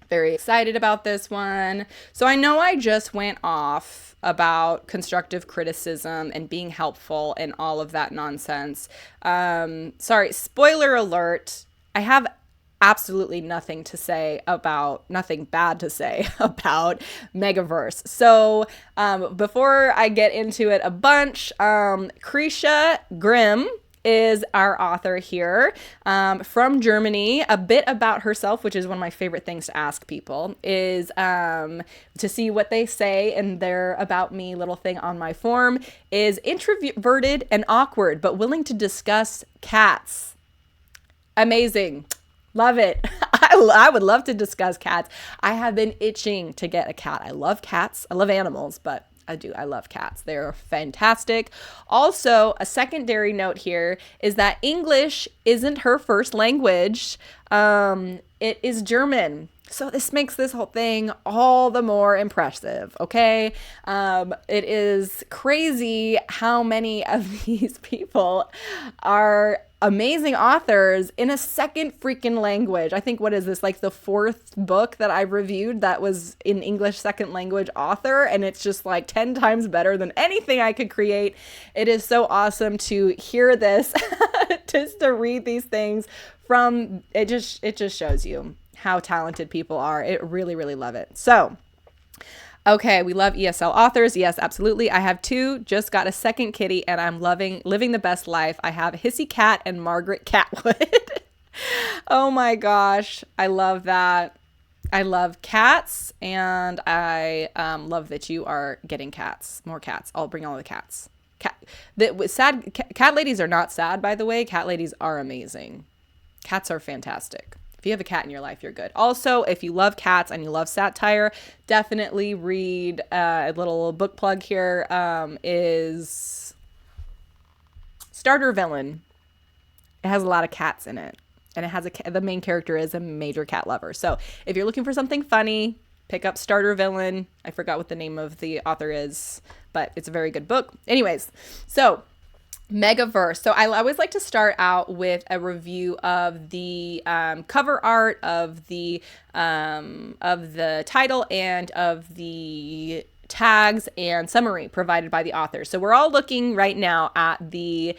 Very excited about this one. So I know I just went off about constructive criticism and being helpful and all of that nonsense. Sorry, spoiler alert. I have absolutely nothing bad to say about Megaverse. So before I get into it a bunch, Krisha Grimm is our author here, from Germany. A bit about herself, which is one of my favorite things to ask people, is to see what they say in their about me little thing on my form, is introverted and awkward, but willing to discuss cats. Amazing. Love it. I would love to discuss cats. I have been itching to get a cat. I love cats. I love animals, but I love cats. They're fantastic. Also, a secondary note here is that English isn't her first language. It is German. So this makes this whole thing all the more impressive, okay? It is crazy how many of these people are amazing authors in a second freaking language. I think, what is this, like the fourth book that I reviewed that was in English second language author, and it's just like 10 times better than anything I could create. It is so awesome to hear this, just to read these things from, it just shows you how talented people are. It really, really love it. So, okay, we love ESL authors. Yes, absolutely. I have 2, just got a second kitty, and I'm living the best life. I have Hissy Cat and Margaret Catwood. Oh my gosh. I love that. I love cats, and I love that you are getting cats. More cats. I'll bring all the cats. Cat ladies are not sad, by the way. Cat ladies are amazing. Cats are fantastic. If you have a cat in your life, you're good. Also, if you love cats and you love satire, definitely read a little book plug here, is Starter Villain. It has a lot of cats in it, and it has the main character is a major cat lover. So if you're looking for something funny, pick up Starter Villain. I forgot what the name of the author is, but it's a very good book. Anyways, so Megaverse. So I always like to start out with a review of the cover art, of the title, and of the tags and summary provided by the author. So we're all looking right now at the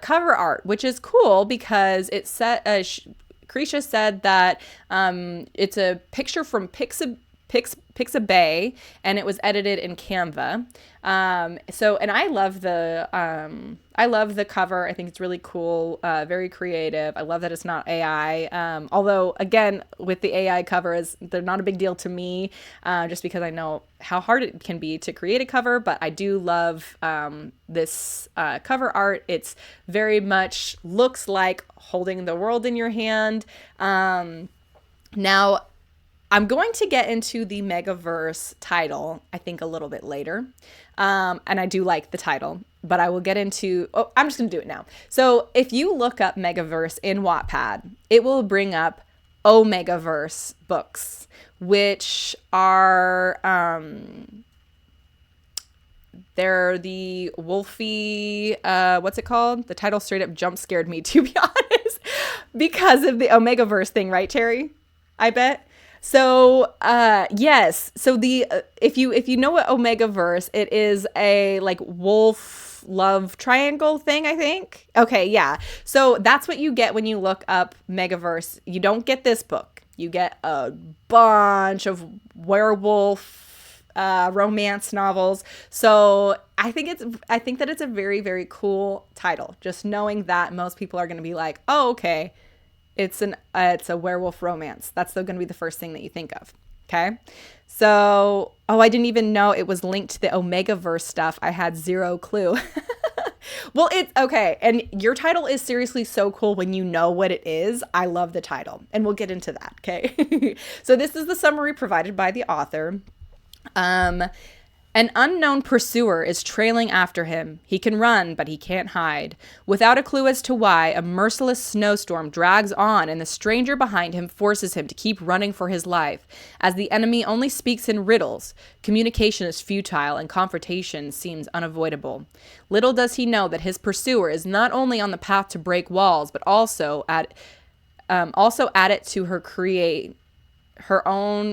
cover art, which is cool because it said, Krisha said that it's a picture from Pixabay, and it was edited in Canva. And I love the cover. I think it's really cool, very creative. I love that it's not AI. Although again, with the AI covers, they're not a big deal to me, just because I know how hard it can be to create a cover, but I do love this cover art. It's very much looks like holding the world in your hand. Now, I'm going to get into the Megaverse title, I think, a little bit later. And I do like the title, but I will get into, I'm just going to do it now. So if you look up Megaverse in Wattpad, it will bring up Megaverse books, which are, they're the Wolfie, what's it called? The title straight up jump scared me, to be honest, because of the Megaverse thing, right, Terry? I bet. So, yes. So if you know what Megaverse, it is a like wolf love triangle thing, I think. Okay. Yeah. So that's what you get when you look up Megaverse. You don't get this book. You get a bunch of werewolf, romance novels. So I think that it's a very, very cool title. Just knowing that most people are going to be like, oh, okay. It's a werewolf romance. That's going to be the first thing that you think of. Okay. So, I didn't even know it was linked to the Megaverse stuff. I had zero clue. Well, it's okay. And your title is seriously so cool when you know what it is. I love the title, and we'll get into that. Okay. So this is the summary provided by the author. An unknown pursuer is trailing after him. He can run, but he can't hide. Without a clue as to why, a merciless snowstorm drags on, and the stranger behind him forces him to keep running for his life. As the enemy only speaks in riddles, communication is futile and confrontation seems unavoidable. Little does he know that his pursuer is not only on the path to break walls, but also add it to her create her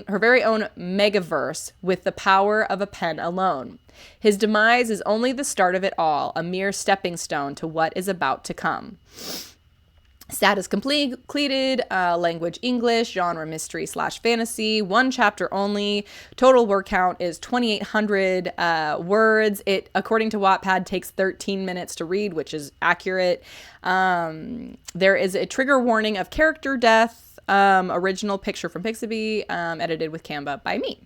very own Megaverse with the power of a pen alone. His demise is only the start of it all, a mere stepping stone to what is about to come. Status completed, language English, genre mystery/fantasy, 1 chapter only. Total word count is 2,800 words. It, according to Wattpad, takes 13 minutes to read, which is accurate. There is a trigger warning of character death. Original picture from Pixabay, edited with Canva by me.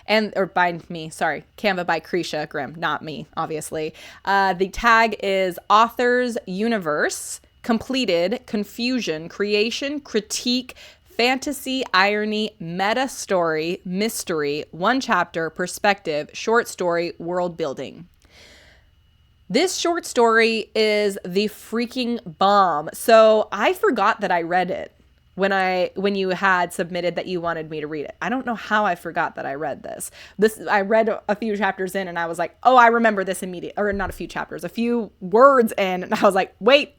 Canva by Krisha Grimm, not me, obviously. The tag is Author's Universe. Completed, confusion, creation, critique, fantasy, irony, meta story, mystery, 1 chapter, perspective, short story, world building. This short story is the freaking bomb. So I forgot that I read it when you had submitted that you wanted me to read it. I don't know how I forgot that I read this. I read a few chapters in and I was like, oh, I remember this immediately. Or not a few chapters, a few words in. And I was like, wait.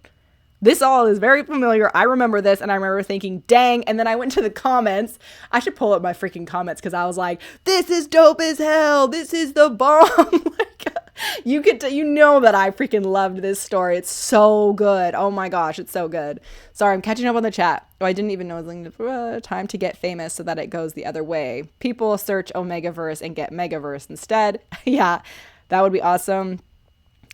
This all is very familiar. I remember this, and I remember thinking, dang. And then I went to the comments. I should pull up my freaking comments because I was like, this is dope as hell. This is the bomb. Like, you know that I freaking loved this story. It's so good. Oh my gosh, it's so good. Sorry, I'm catching up on the chat. Oh, I didn't even know it was time to get famous so that it goes the other way. People search Omegaverse and get Megaverse instead. Yeah, that would be awesome.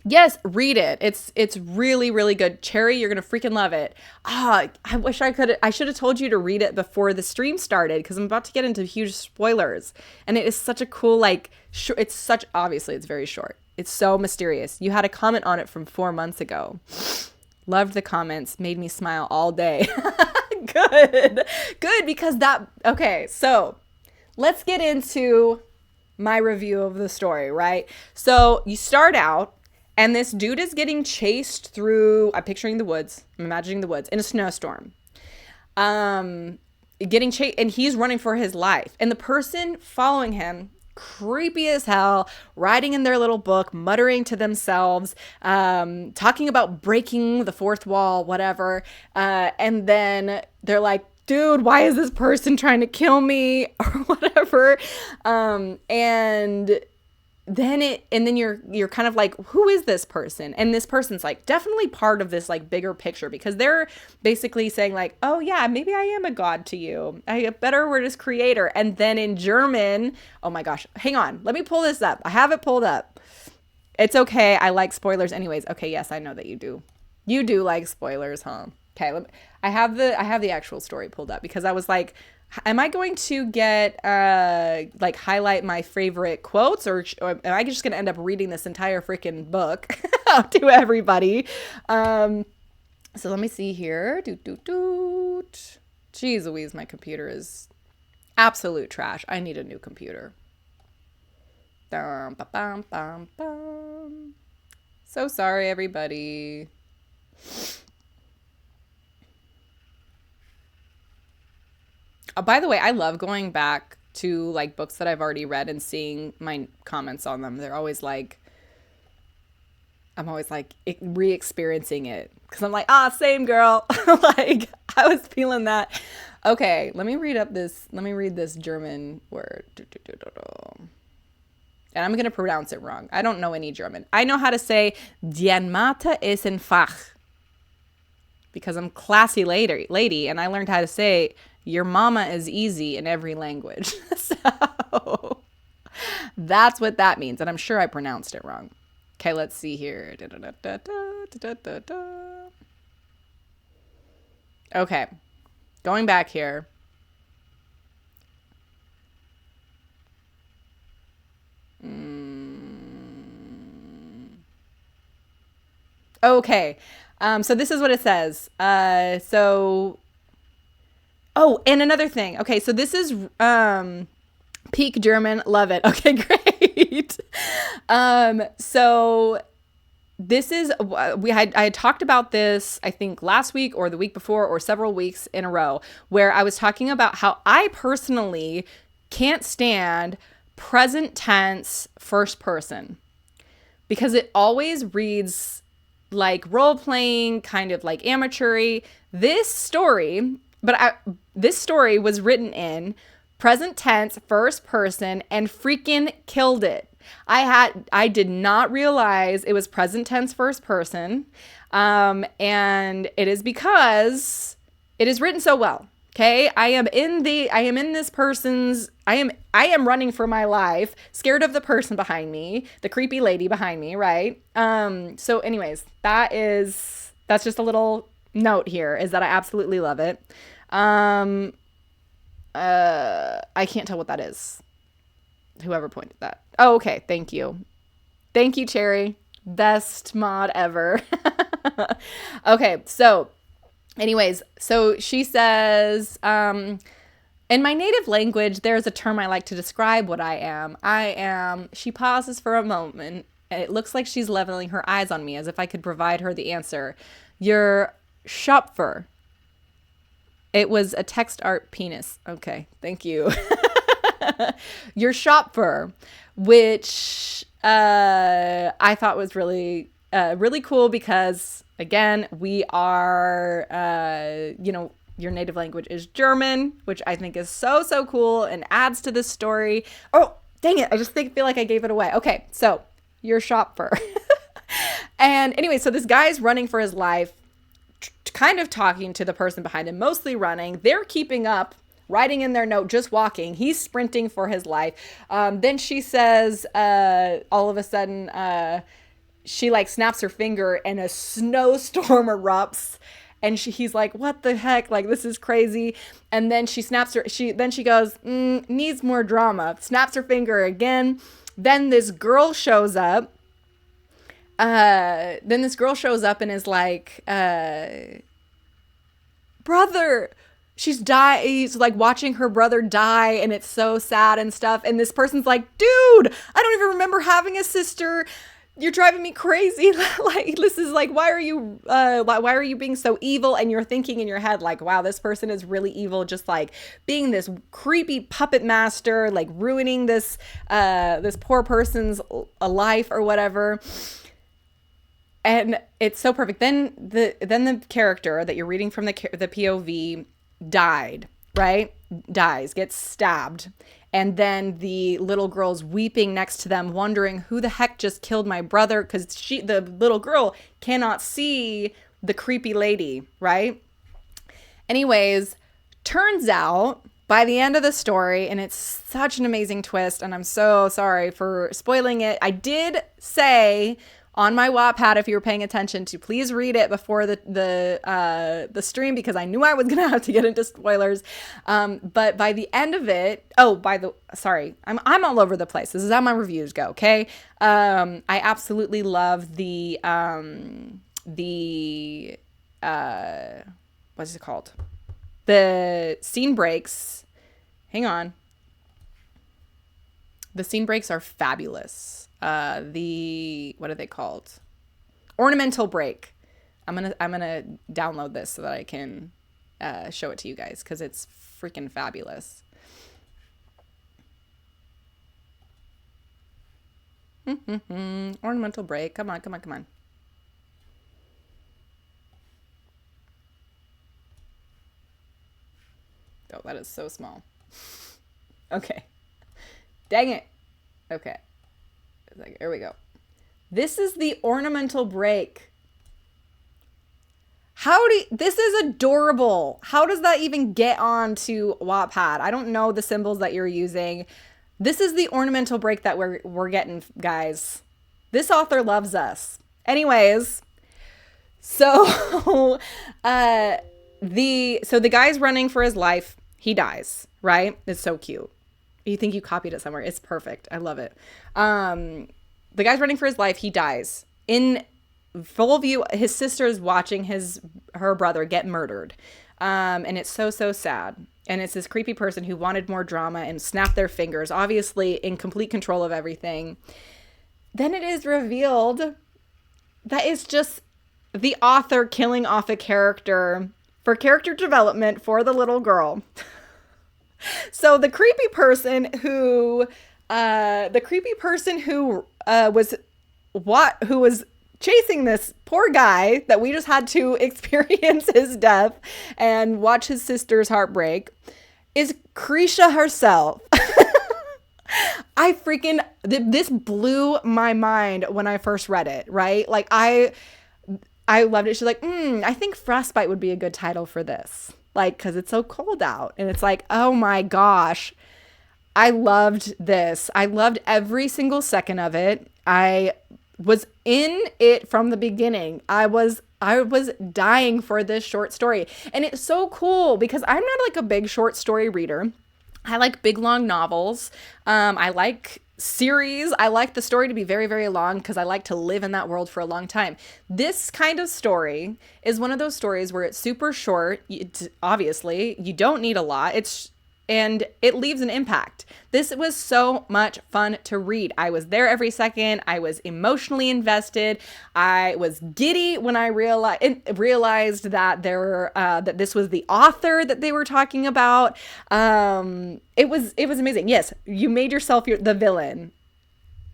Yes, read it. It's really, really good. Cherry, you're going to freaking love it. I wish I should have told you to read it before the stream started because I'm about to get into huge spoilers. And it is such a cool, obviously it's very short. It's so mysterious. You had a comment on it from 4 months ago. Loved the comments. Made me smile all day. Good because okay, so let's get into my review of the story, right? So you start out and this dude is getting chased through, I'm picturing the woods, I'm imagining the woods, in a snowstorm. Getting chased, and he's running for his life. And the person following him, creepy as hell, writing in their little book, muttering to themselves, talking about breaking the fourth wall, whatever. And then they're like, dude, why is this person trying to kill me? Or whatever. And then you're kind of like, who is this person? And this person's like definitely part of this like bigger picture because they're basically saying like, oh yeah, maybe I am a god to you. A better word is creator. And then in German, oh my gosh, hang on, let me pull this up. I have it pulled up. It's okay. I like spoilers anyways. Okay, yes, I know that you do. You do like spoilers, huh? Okay, I have the actual story pulled up because I was like, am I going to get highlight my favorite quotes or am I just going to end up reading this entire freaking book to everybody? So let me see here. Jeez Louise, my computer is absolute trash. I need a new computer. So sorry, everybody. By the way, I love going back to like books that I've already read and seeing my comments on them. They're always like, I'm always like re-experiencing it because I'm like, same girl. Like I was feeling that. Okay, let me read this German word. And I'm going to pronounce it wrong. I don't know any German. I know how to say "Die Mathe ist ein Fach" because I'm classy lady and I learned how to say your mama is easy in every language. So that's what that means. And I'm sure I pronounced it wrong. Okay, let's see here. Okay, going back here. Okay, so this is what it says. Oh, and another thing. Okay, so this is peak German. Love it. Okay, great. So this is I had talked about this, I think last week or the week before or several weeks in a row, where I was talking about how I personally can't stand present tense first person because it always reads like role playing, kind of like amateur-y. This story was written in present tense, first person, and freaking killed it. I did not realize it was present tense, first person. And it is because it is written so well. Okay. I am running for my life, scared of the person behind me, the creepy lady behind me. Right. So anyways, that's just a little note here, is that I absolutely love it. I can't tell what that is. Whoever pointed that. Oh, okay. Thank you. Thank you, Cherry. Best mod ever. Okay. So anyways, so she says, in my native language, there's a term I like to describe what I am. She pauses for a moment, and it looks like she's leveling her eyes on me as if I could provide her the answer. You're Schopfer. It was a text art penis. Okay, thank you. Your Schopfer, which I thought was really cool because, again, we are, your native language is German, which I think is so, so cool and adds to this story. Oh, dang it. I just feel like I gave it away. Okay, so your Schopfer. And anyway, so this guy's running for his life, kind of talking to the person behind him, mostly running. They're keeping up, writing in their note, just walking. He's sprinting for his life. Then she says, all of a sudden, she like snaps her finger and a snowstorm erupts. And he's like, what the heck? Like, this is crazy. And then she goes, needs more drama. Snaps her finger again. Then this girl shows up. And is like, brother. He's like watching her brother die, and it's so sad and stuff. And this person's like, dude, I don't even remember having a sister. You're driving me crazy. Like, this is like, why are you being so evil? And you're thinking in your head, like, wow, this person is really evil. Just like being this creepy puppet master, like ruining this poor person's life or whatever. And it's so perfect. Then the character that you're reading from the POV dies, gets stabbed. And then the little girl's weeping next to them, wondering who the heck just killed my brother, because the little girl cannot see the creepy lady, right? Anyways, turns out by the end of the story, and it's such an amazing twist, and I'm so sorry for spoiling it. I did say on my Wattpad, if you were paying attention, to please read it before the stream, because I knew I was gonna have to get into spoilers. But by the end of it, I'm all over the place. This is how my reviews go. Okay, I absolutely love the what's it called? The scene breaks. Hang on. The scene breaks are fabulous. What are they called? Ornamental break. I'm gonna download this so that I can show it to you guys, because it's freaking fabulous. Ornamental break. Come on. Oh, that is so small. Okay. Dang it. Okay. Like, here we go. This is the ornamental break. This is adorable. How does that even get on to Wattpad? I don't know the symbols that you're using. This is the ornamental break that we're getting, guys. This author loves us. Anyways, so the guy's running for his life. He dies, right? It's so cute. You think you copied it somewhere. It's perfect. I love it. The guy's running for his life. He dies. In full view, his sister is watching her brother get murdered. And it's so, so sad. And it's this creepy person who wanted more drama and snapped their fingers, obviously in complete control of everything. Then it is revealed that it's just the author killing off a character for character development for the little girl. So the creepy person who was chasing this poor guy that we just had to experience his death and watch his sister's heartbreak, is Krisha herself. This blew my mind when I first read it, right? Like I loved it. She's like, I think Frostbite would be a good title for this. Like, cause it's so cold out. And it's like, oh my gosh. I loved this. I loved every single second of it. I was in it from the beginning. I was dying for this short story. And it's so cool because I'm not like a big short story reader. I like big long novels. I like series. I like the story to be very, very long because I like to live in that world for a long time. This kind of story is one of those stories where it's super short. Obviously, you don't need a lot. And it leaves an impact. This was so much fun to read. I was there every second. I was emotionally invested. I was giddy when I realized that that this was the author that they were talking about. It was amazing. Yes, you made yourself the villain.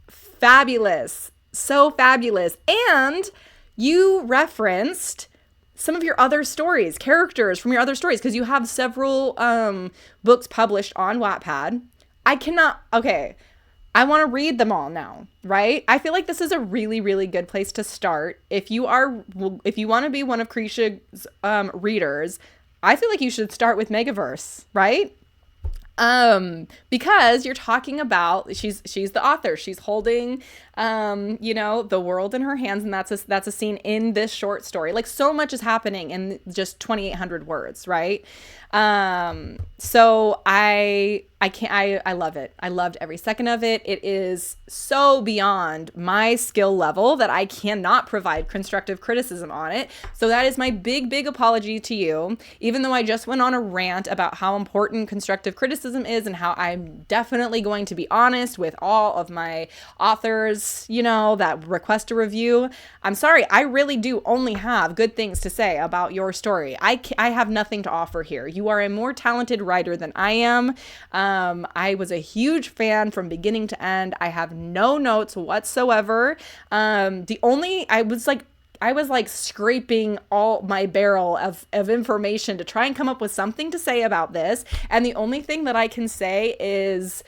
Fabulous, so fabulous, and you referenced some of your other stories, characters from your other stories, because you have several books published on Wattpad. I want to read them all now, right? I feel like this is a really, really good place to start. If you want to be one of Krisha's readers, I feel like you should start with Megaverse, right? Because you're talking about, she's the author, she's holding, the world in her hands. And that's a scene in this short story. Like so much is happening in just 2,800 words. Right. So I love it. I loved every second of it. It is so beyond my skill level that I cannot provide constructive criticism on it. So that is my big, big apology to you. Even though I just went on a rant about how important constructive criticism is and how I'm definitely going to be honest with all of my authors, that request a review. I'm sorry. I really do only have good things to say about your story. I have nothing to offer here. You are a more talented writer than I am. I was a huge fan from beginning to end. I have no notes whatsoever. I was like scraping all my barrel of information to try and come up with something to say about this. And the only thing that I can say is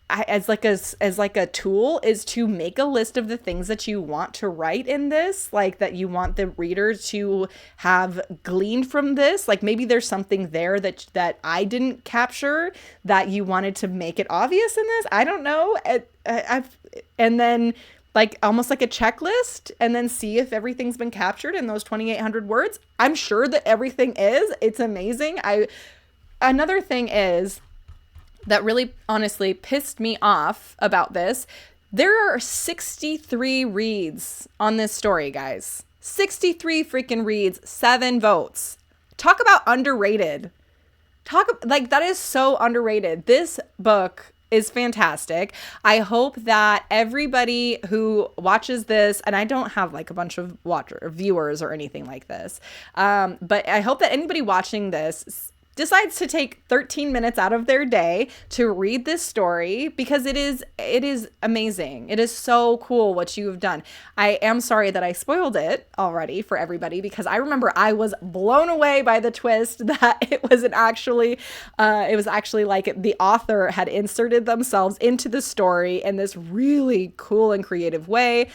as like a tool is to make a list of the things that you want to write in this, like that you want the reader to have gleaned from this. Like maybe there's something there that I didn't capture that you wanted to make it obvious in this. I don't know. And then like almost like a checklist and then see if everything's been captured in those 2,800 words. I'm sure that everything is. It's amazing. Another thing is that really honestly pissed me off about this. There are 63 reads on this story, guys. 63 freaking reads, 7 votes. Talk about underrated. That is so underrated. This book is fantastic. I hope that everybody who watches this, and I don't have like a bunch of viewers or anything like this, but I hope that anybody watching this decides to take 13 minutes out of their day to read this story because it is amazing. It is so cool what you have done. I am sorry that I spoiled it already for everybody because I remember I was blown away by the twist that it was actually like the author had inserted themselves into the story in this really cool and creative way.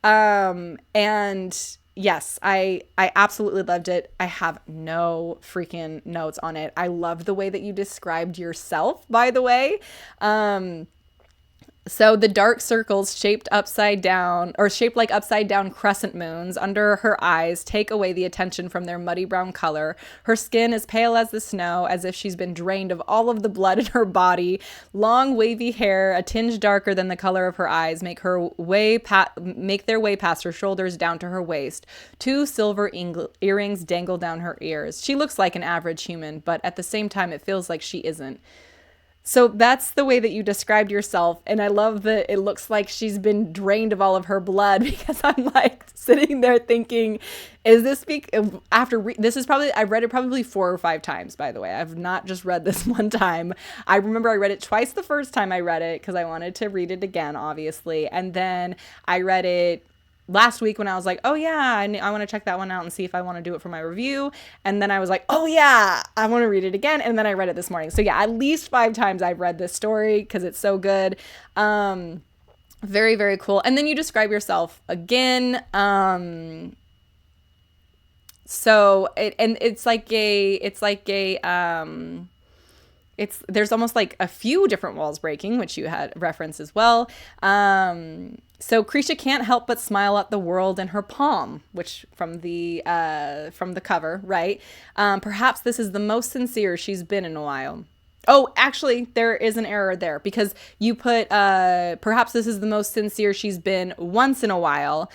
And yes, I absolutely loved it. I have no freaking notes on it. I love the way that you described yourself, by the way. So the dark circles shaped like upside down crescent moons under her eyes take away the attention from their muddy brown color. Her skin is pale as the snow, as if she's been drained of all of the blood in her body. Long wavy hair, a tinge darker than the color of her eyes, make their way past her shoulders down to her waist. 2 silver earrings dangle down her ears. She looks like an average human, but at the same time, it feels like she isn't. So that's the way that you described yourself. And I love that it looks like she's been drained of all of her blood because I'm like sitting there thinking, is this I've read it probably 4 or 5 times, by the way. I've not just read this one time. I remember I read it twice the first time I read it because I wanted to read it again, obviously. And then I read it last week when I was like, oh yeah, I want to check that one out and see if I want to do it for my review. And then I was like, oh yeah, I want to read it again. And then I read it this morning. So yeah, at least 5 times I've read this story because it's so good. Very, very cool. And then you describe yourself again. There's almost like a few different walls breaking, which you had referenced as well. So Krisha can't help but smile at the world in her palm, which from the cover, right? Perhaps this is the most sincere she's been in a while. Oh, actually, there is an error there because you put, perhaps this is the most sincere she's been once in a while,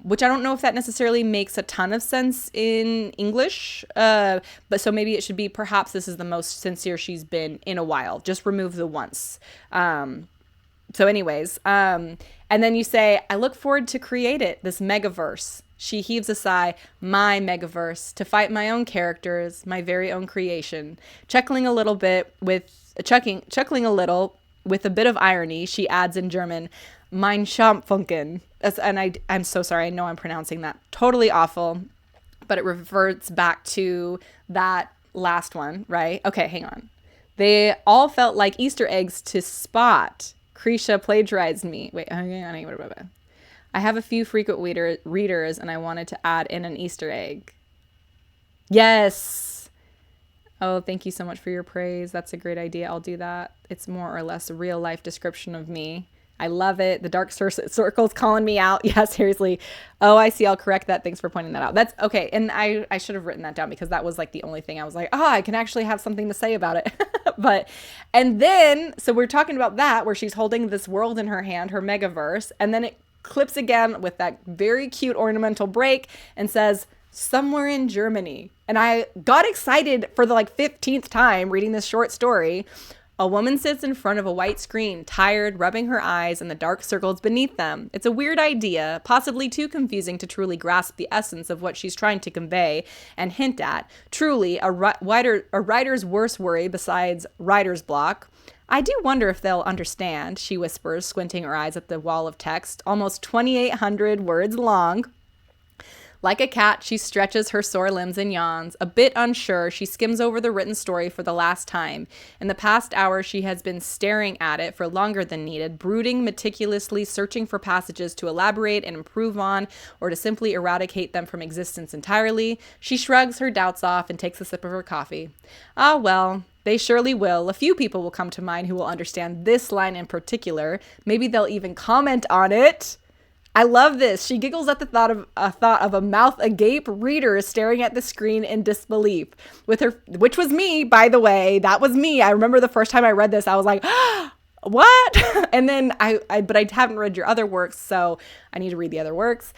which I don't know if that necessarily makes a ton of sense in English. But so maybe it should be, perhaps this is the most sincere she's been in a while. Just remove the once. So anyways, and then you say, I look forward to create it, this Megaverse. She heaves a sigh, my Megaverse, to fight my own characters, my very own creation. Chuckling a little with a bit of irony, she adds in German, mein Schampfunken. And I'm so sorry, I know I'm pronouncing that totally awful, but it reverts back to that last one, right? Okay, hang on. They all felt like Easter eggs to spot. Krisha plagiarized me. Wait, hang on. I have a few frequent readers and I wanted to add in an Easter egg. Yes. Oh, thank you so much for your praise. That's a great idea. I'll do that. It's more or less a real life description of me. I love it. The dark circle's calling me out. Yeah, seriously. Oh, I see. I'll correct that. Thanks for pointing that out. That's okay. And I should have written that down because that was like the only thing I was like, I can actually have something to say about it. And then, so we're talking about that where she's holding this world in her hand, her Megaverse. And then it clips again with that very cute ornamental break and says, somewhere in Germany. And I got excited for the 15th time reading this short story. A woman sits in front of a white screen, tired, rubbing her eyes and the dark circles beneath them. It's a weird idea, possibly too confusing to truly grasp the essence of what she's trying to convey and hint at. Truly, a writer's worst worry besides writer's block. I do wonder if they'll understand, she whispers, squinting her eyes at the wall of text, almost 2,800 words long. Like a cat, she stretches her sore limbs and yawns. A bit unsure, she skims over the written story for the last time. In the past hour, she has been staring at it for longer than needed, brooding meticulously, searching for passages to elaborate and improve on, or to simply eradicate them from existence entirely. She shrugs her doubts off and takes a sip of her coffee. Ah, well, they surely will. A few people will come to mind who will understand this line in particular. Maybe they'll even comment on it. I love this. She giggles at the thought of a mouth agape reader staring at the screen in disbelief. Which was me, by the way. That was me. I remember the first time I read this, I was like, what? And then but I haven't read your other works, so I need to read the other works.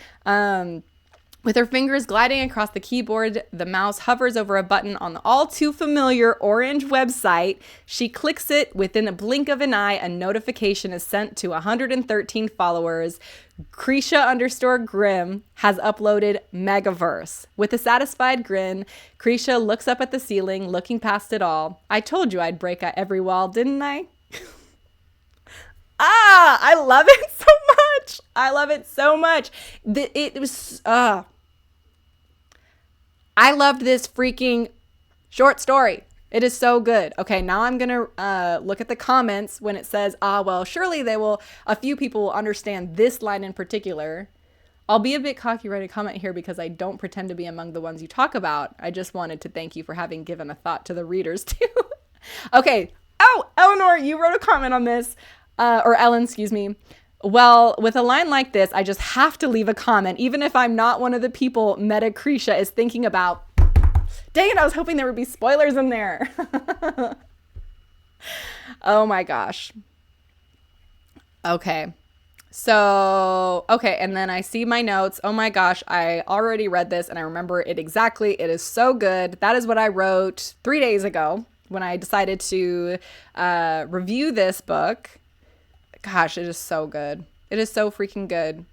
With her fingers gliding across the keyboard, the mouse hovers over a button on the all too familiar orange website. She clicks it. Within a blink of an eye, a notification is sent to 113 followers. Krisha_Grimm has uploaded Megaverse. With a satisfied grin, Krisha looks up at the ceiling, looking past it all. I told you I'd break every wall, didn't I? I love it so much. I love it so much. I loved this freaking short story. It is so good. Okay, now I'm going to look at the comments when it says, well, surely a few people will understand this line in particular. I'll be a bit cocky writing a comment here because I don't pretend to be among the ones you talk about. I just wanted to thank you for having given a thought to the readers too. Okay. Oh, Eleanor, you wrote a comment on this. Or Ellen, excuse me. Well, with a line like this, I just have to leave a comment, even if I'm not one of the people Meta Krisha is thinking about. Dang it, I was hoping there would be spoilers in there. Oh my gosh. Okay. And then I see my notes. Oh my gosh, I already read this and I remember it exactly. It is so good. That is what I wrote 3 days ago when I decided to review this book. Gosh, it is so good. It is so freaking good.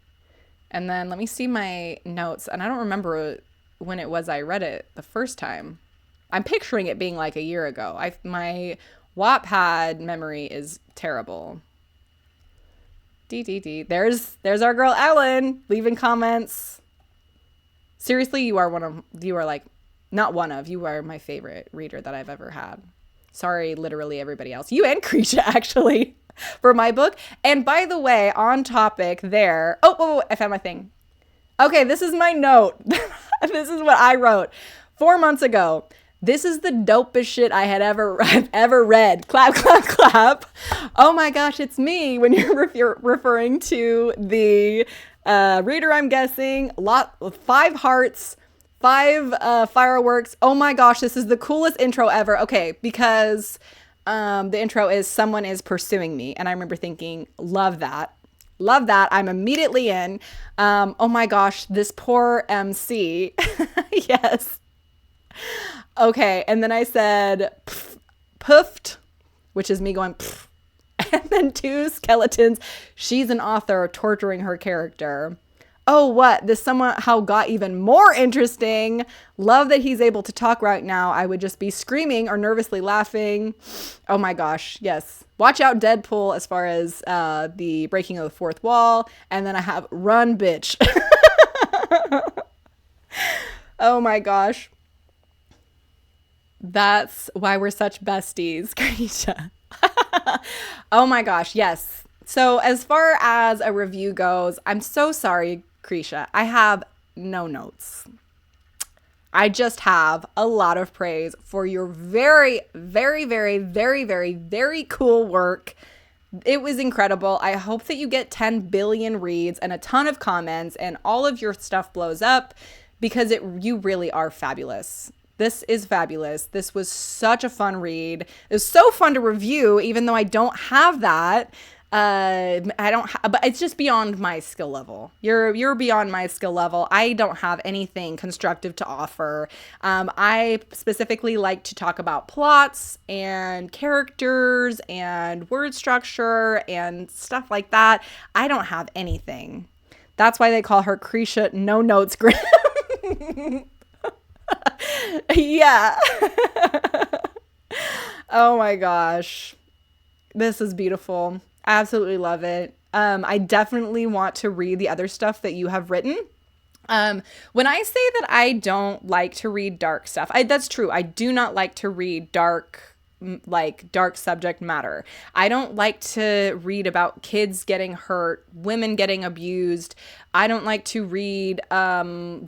And then let me see my notes. And I don't remember when it was I read it the first time. I'm picturing it being like a year ago. My Wattpad memory is terrible. There's our girl Ellen leaving comments. Seriously, you are my favorite reader that I've ever had. Sorry, literally everybody else. You and Krisha, actually, for my book. And by the way, on topic there. Oh, I found my thing. Okay, this is my note. This is what I wrote 4 months ago. This is the dopest shit I've ever read. Clap, clap, clap. Oh my gosh, it's me when you're referring to the reader, I'm guessing. 5 hearts, 5 fireworks. Oh my gosh, this is the coolest intro ever. Okay, because the intro is someone is pursuing me. And I remember thinking, love that. Love that. I'm immediately in. Oh my gosh, this poor MC. Yes. Okay, and then I said, poofed, which is me going, pff. And then 2 skeletons. She's an author torturing her character. Oh, what? This somehow got even more interesting. Love that he's able to talk right now. I would just be screaming or nervously laughing. Oh my gosh, yes. Watch out, Deadpool, as far as the breaking of the fourth wall. And then I have run, bitch. Oh my gosh. That's why we're such besties, Krisha. Oh my gosh, yes. So as far as a review goes, I'm so sorry, Krisha. I have no notes. I just have a lot of praise for your very, very, very, very, very, very cool work. It was incredible. I hope that you get 10 billion reads and a ton of comments and all of your stuff blows up because you really are fabulous. This is fabulous. This was such a fun read. It was so fun to review, even though I don't have that. But it's just beyond my skill level. You're beyond my skill level. I don't have anything constructive to offer. I specifically like to talk about plots and characters and word structure and stuff like that. I don't have anything. That's why they call her Krisha No Notes Grim. Yeah. Oh my gosh. This is beautiful. I absolutely love it. I definitely want to read the other stuff that you have written. When I say that I don't like to read dark stuff, that's true. I do not like to read dark subject matter. I don't like to read about kids getting hurt, women getting abused. I don't like to read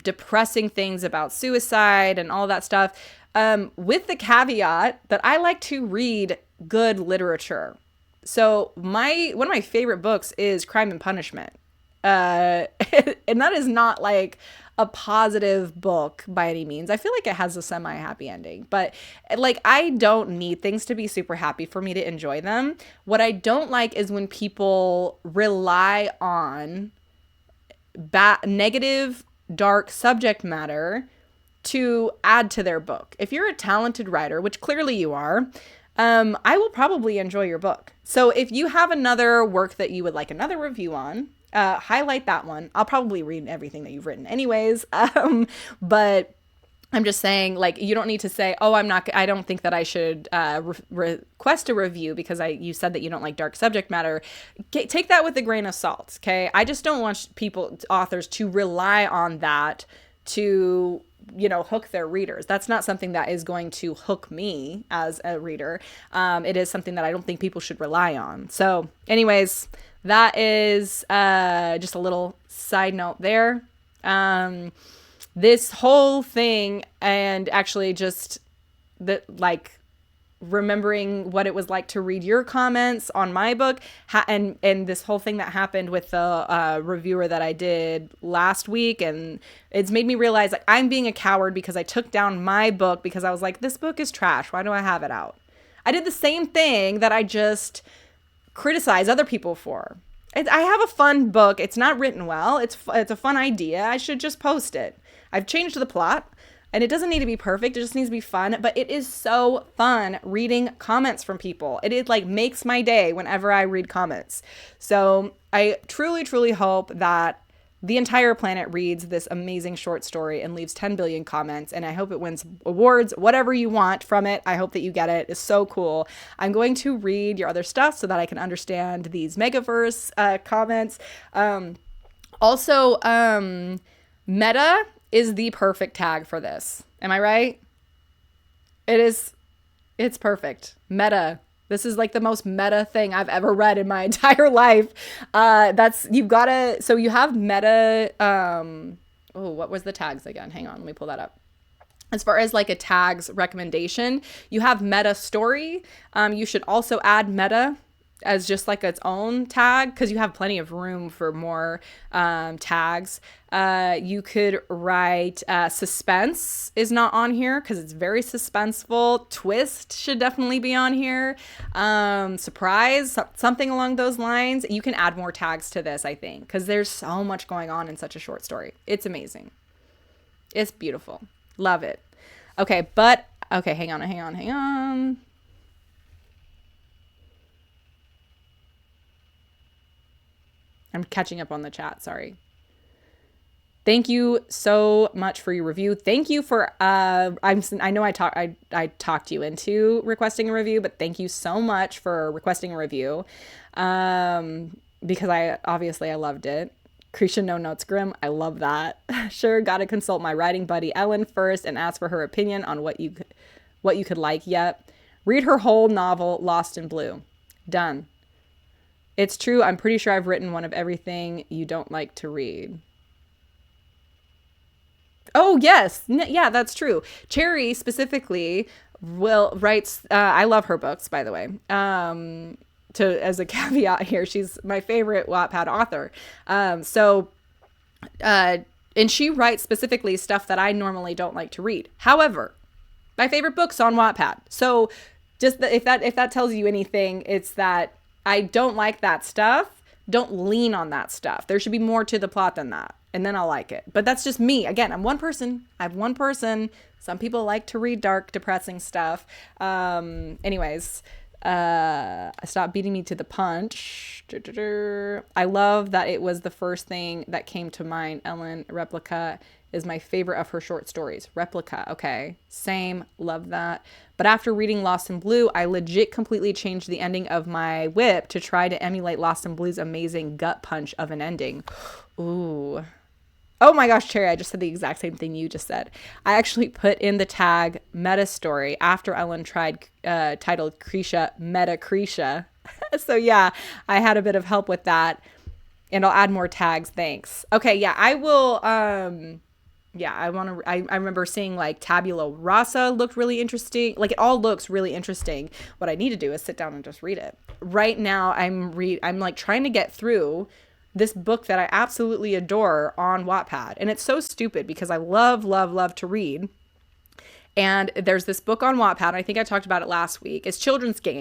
depressing things about suicide and all that stuff, with the caveat that I like to read good literature. So one of my favorite books is Crime and Punishment. And that is not like a positive book by any means. I feel like it has a semi-happy ending, but like I don't need things to be super happy for me to enjoy them. What I don't like is when people rely on negative, dark subject matter to add to their book. If you're a talented writer, which clearly you are, I will probably enjoy your book. So if you have another work that you would like another review on, highlight that one. I'll probably read everything that you've written anyways. But I'm just saying, like, you don't need to say, oh, I don't think that I should request a review because you said that you don't like dark subject matter. Take that with a grain of salt. Okay. I just don't want authors to rely on that to, hook their readers. That's not something that is going to hook me as a reader. It is something that I don't think people should rely on. So anyways, that is just a little side note there. This whole thing, and actually just remembering what it was like to read your comments on my book, and this whole thing that happened with the reviewer that I did last week, and it's made me realize like I'm being a coward because I took down my book because I was like, this book is trash. Why do I have it out? I did the same thing that I just criticize other people for. I have a fun book. It's not written well. It's a fun idea. I should just post it. I've changed the plot, and it doesn't need to be perfect. It just needs to be fun. But it is so fun reading comments from people. It like makes my day whenever I read comments. So I truly, truly hope that the entire planet reads this amazing short story and leaves 10 billion comments. And I hope it wins awards, whatever you want from it. I hope that you get it. It's so cool. I'm going to read your other stuff so that I can understand these Megaverse comments. Also, meta is the perfect tag for this. Am I right? It is. It's perfect. Meta. This is like the most meta thing I've ever read in my entire life. So you have meta. What was the tags again? Hang on, let me pull that up. As far as like a tags recommendation, you have meta story. You should also add meta as just like its own tag, because you have plenty of room for more tags. You could write suspense is not on here because it's very suspenseful. Twist should definitely be on here. Surprise, something along those lines. You can add more tags to this, I think, because there's so much going on in such a short story. It's amazing. It's beautiful. Love it. Okay, hang on. I'm catching up on the chat. Sorry. Thank you so much for your review. Thank you for I know I talked you into requesting a review, but thank you so much for requesting a review. Because I loved it. Krisha No Notes Grim, I love that. Sure, gotta consult my writing buddy Ellen first and ask for her opinion on what you could like yet. Read her whole novel, Lost in Blue. Done. It's true. I'm pretty sure I've written one of everything you don't like to read. Oh, yes. Yeah, that's true. Cherry specifically writes, I love her books, by the way. As a caveat here, she's my favorite Wattpad author. And she writes specifically stuff that I normally don't like to read. However, my favorite book's on Wattpad. So if that tells you anything, it's that I don't like that stuff. Don't lean on that stuff. There should be more to the plot than that. And then I'll like it. But that's just me. Again, I'm one person. I have one person. Some people like to read dark, depressing stuff. Anyways, stop beating me to the punch. I love that it was the first thing that came to mind. Ellen, Replica is my favorite of her short stories. Replica, okay. Same, love that. But after reading Lost in Blue, I legit completely changed the ending of my whip to try to emulate Lost in Blue's amazing gut punch of an ending. Ooh. Oh my gosh, Cherry, I just said the exact same thing you just said. I actually put in the tag meta story after Ellen tried titled Krisha, Meta Krisha. So yeah, I had a bit of help with that. And I'll add more tags, thanks. Okay, yeah, I will... I remember seeing like Tabula Rasa looked really interesting. Like it all looks really interesting. What I need to do is sit down and just read it. Right now I'm like trying to get through this book that I absolutely adore on Wattpad. And it's so stupid because I love to read. And there's this book on Wattpad. I think I talked about it last week. It's children's game.